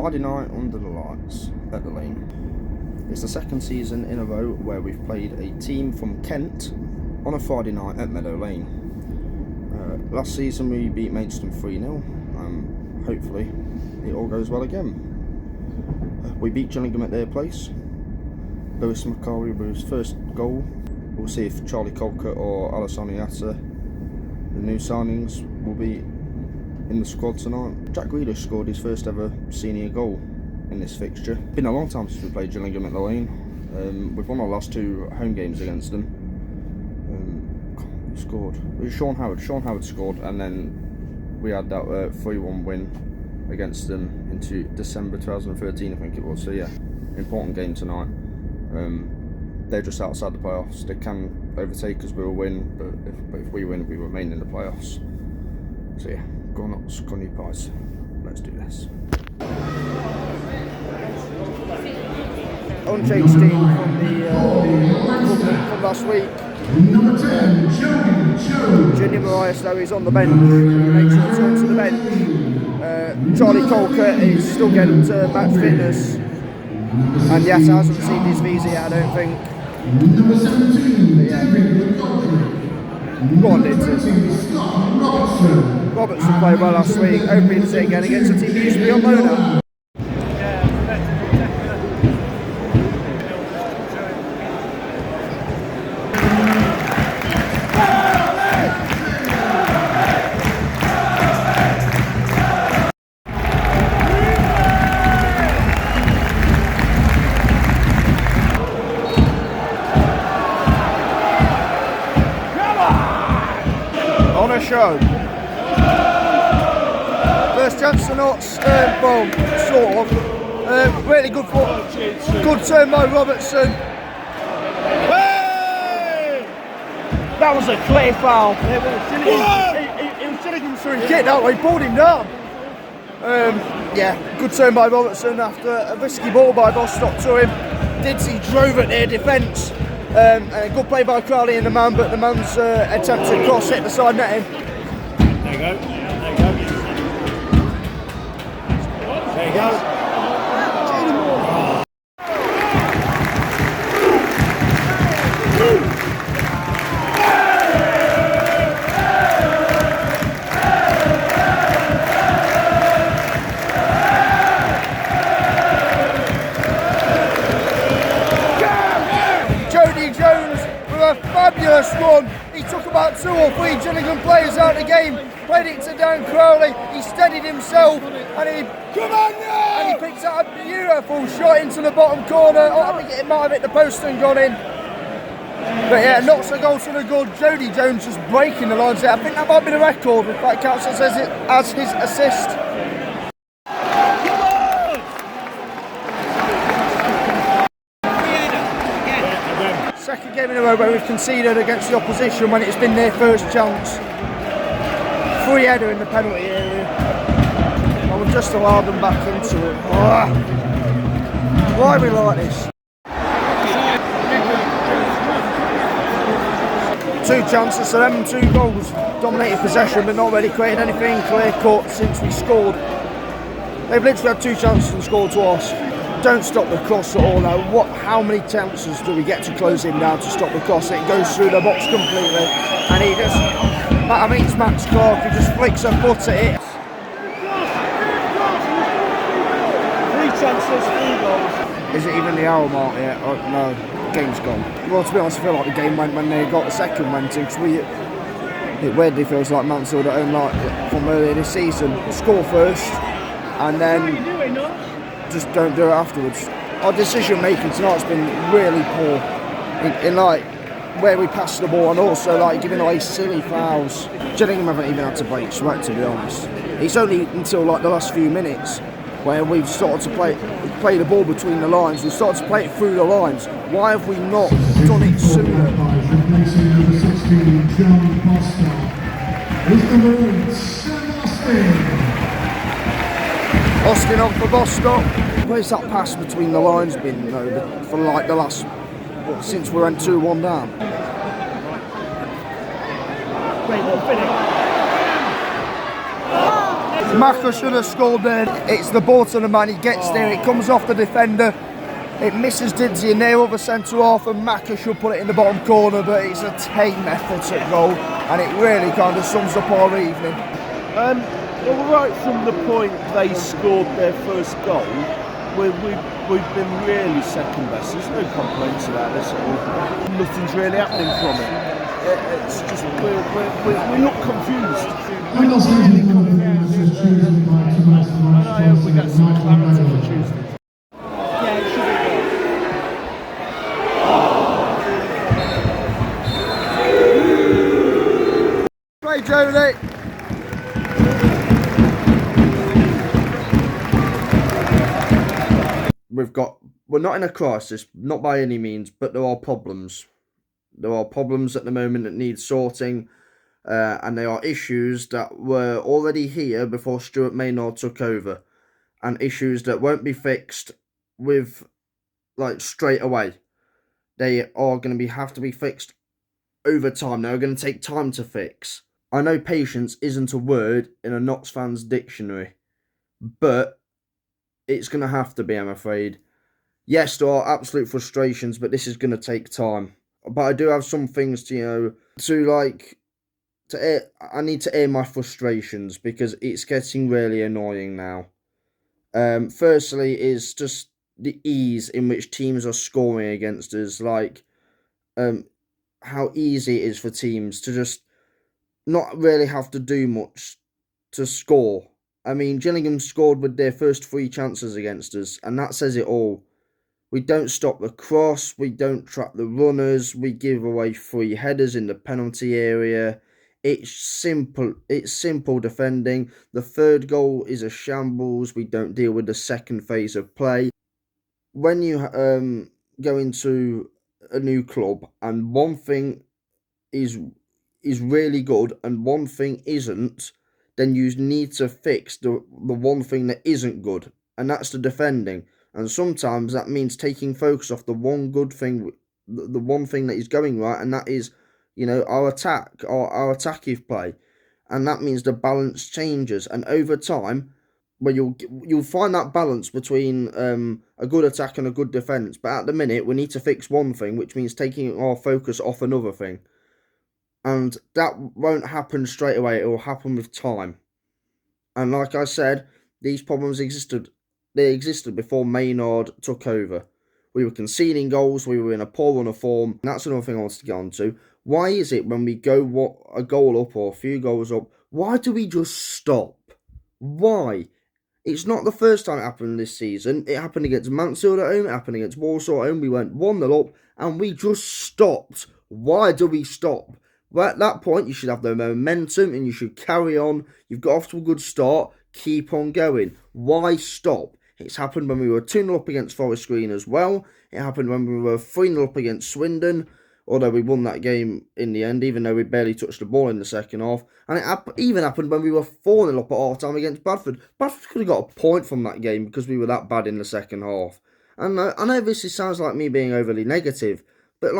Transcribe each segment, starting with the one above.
Friday night under the lights at the Lane. It's the second season in a row where we've played a team from Kent on a Friday night at Meadow Lane. Last season we beat Maidstone 3-0. Hopefully it all goes well again. We beat Gillingham at their place. Lewis McCauley with his first goal. We'll see if Charlie Colker or Alassane Yatta, the new signings, will be in the squad tonight. Jack Grealish scored his first ever senior goal in this fixture. Been a long time since we played Gillingham at the Lane. We've won our last 2 home games against them. Who scored? It was Sean Howard. Sean Howard scored, and then we had that 3-1 win against them into December 2013, I think it was. So yeah, important game tonight. They're just outside the playoffs. They can overtake us with a win, but if we win, we remain in the playoffs. So yeah, go on, Ox, go on you pies. Let's do this. Unchanged team from last week. Number 10, Junior Marias, though, he's on the bench. He makes a return to the bench. Charlie Colker is still getting to match fitness. And yes, hasn't received his visa yet, I don't think. Number 17, yeah. Go on, Robertson played well last week. Hoping to see it again against a team he used to be on loan at. On a show. First chance to not well, sort of. Really good good turn by Robertson. Hey! That was a clear foul. It was Gillingham through his kick that way, pulled him down. Yeah, good turn by Robertson after a risky ball by Bostock to him. He drove at their defence. And a good play by Crowley and the man, but the man's attempted cross hit the side netting. There you go. There you go. Fabulous run. He took about 2 or 3 Gillingham players out of the game, played it to Dan Crowley, he steadied himself and he picked out a beautiful shot into the bottom corner. I think it might have hit the post and gone in. But yeah, knocks a goal to the good. Jody Jones just breaking the lines there. I think that might be the record if that counts as his assist. Second game in a row where we've conceded against the opposition when it's been their first chance. Free header in the penalty area. And we've just allowed them back into it. Why are we like this? 2 chances to them and 2 goals. Dominated possession but not really created anything clear cut since we scored. They've literally had 2 chances and scored twice. Don't stop the cross at all now. How many chances do we get to close him down to stop the cross? It goes through the box completely. And he just, I mean, it's Max Clark, he just flicks a foot at it. 3 chances, 3 goals. Is it even the hour mark yet? Oh, no, game's gone. Well, to be honest, I feel like the game went when they got the second went to, because it weirdly feels like Mansfield at home, like from earlier this season. Score first, and then just don't do it afterwards. Our decision making tonight's been really poor in like where we pass the ball and also like giving away silly fouls. Gillingham haven't even had to break sweat, to be honest. It's only until like the last few minutes where we've started to play the ball between the lines. We've started to play it through the lines. Why have we not done it sooner? Replacing number 16, John Bostock. Is number 8, Sam Austin on for Bostock. Where's that pass between the lines been though, for like the last, since we went 2-1 down? Great ball, finish. Maka should have scored there. It's the ball to the man, he gets there, it comes off the defender. It misses Didsey and they're over centre half, and Maka should put it in the bottom corner, but it's a tame effort at goal, and it really kind of sums up our evening. Well, right from the point they scored their first goal, we've been really second best. There's no complaints about this at all. Nothing's really happening from it. It's just we look confused. We look really confused. And I hope we get some clarity for Tuesday. Yeah, it should be good. Play, Jody. We're not in a crisis, not by any means, but there are problems. There are problems at the moment that need sorting, and they are issues that were already here before Stuart Maynard took over, and issues that won't be fixed straight away. They are going to have to be fixed over time. They're going to take time to fix. I know patience isn't a word in a Notts fan's dictionary, but it's going to have to be, I'm afraid. Yes, there are absolute frustrations, but this is going to take time. But I do have some things I need to air my frustrations, because it's getting really annoying now. Firstly is just the ease in which teams are scoring against us, how easy it is for teams to just not really have to do much to score. I mean, Gillingham scored with their first 3 chances against us, and that says it all. We don't stop the cross, we don't trap the runners, we give away 3 headers in the penalty area. It's simple defending. The third goal is a shambles. We don't deal with the second phase of play. When you go into a new club and one thing is really good and one thing isn't, then you need to fix the one thing that isn't good, and that's the defending. And sometimes that means taking focus off the one good thing, the one thing that is going right, and that is, our attack, or our attacking play. And that means the balance changes. And over time, where you'll find that balance between a good attack and a good defence. But at the minute, we need to fix one thing, which means taking our focus off another thing. And that won't happen straight away. It will happen with time. And like I said, these problems existed. They existed before Maynard took over. We were conceding goals. We were in a poor run of form. And that's another thing I wanted to get on to. Why is it when we go a goal up or a few goals up, why do we just stop? Why? It's not the first time it happened this season. It happened against Mansfield at home. It happened against Walsall at home. We went 1-0 up and we just stopped. Why do we stop? Well, at that point, you should have the momentum and you should carry on. You've got off to a good start. Keep on going. Why stop? It's happened when we were 2-0 up against Forest Green as well. It happened when we were 3-0 up against Swindon, although we won that game in the end, even though we barely touched the ball in the second half. And it even happened when we were 4-0 up at half-time against Bradford. Bradford could have got a point from that game because we were that bad in the second half. And I know this sounds like me being overly negative, but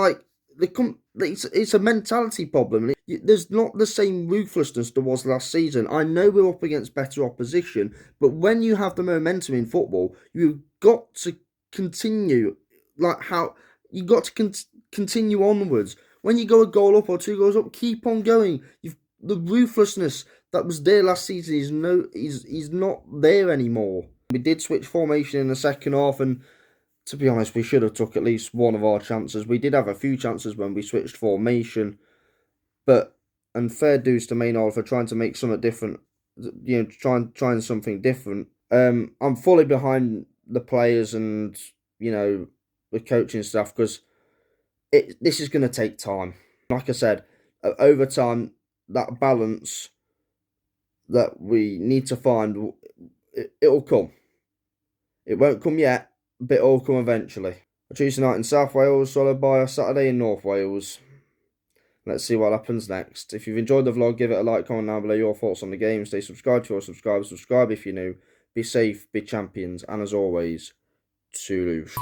it's a mentality problem. There's not the same ruthlessness there was last season. I know we're up against better opposition, but when you have the momentum in football, you've got to continue. Continue onwards. When you go a goal up or 2 goals up, keep on going. The ruthlessness that was there last season is not there anymore. We did switch formation in the second half, and to be honest, we should have took at least one of our chances. We did have a few chances when we switched formation, and fair dues to Maynard for trying to make something different, trying something different. I'm fully behind the players and, the coaching staff, because this is going to take time. Like I said, over time, that balance that we need to find, it'll come. It won't come yet, but it'll come eventually. A Tuesday night in South Wales, followed by a Saturday in North Wales. Let's see what happens next. If you've enjoyed the vlog, give it a like, comment down below your thoughts on the game. Stay subscribed to your subscribe if you're new. Be safe, be champions, and as always, Toulouse.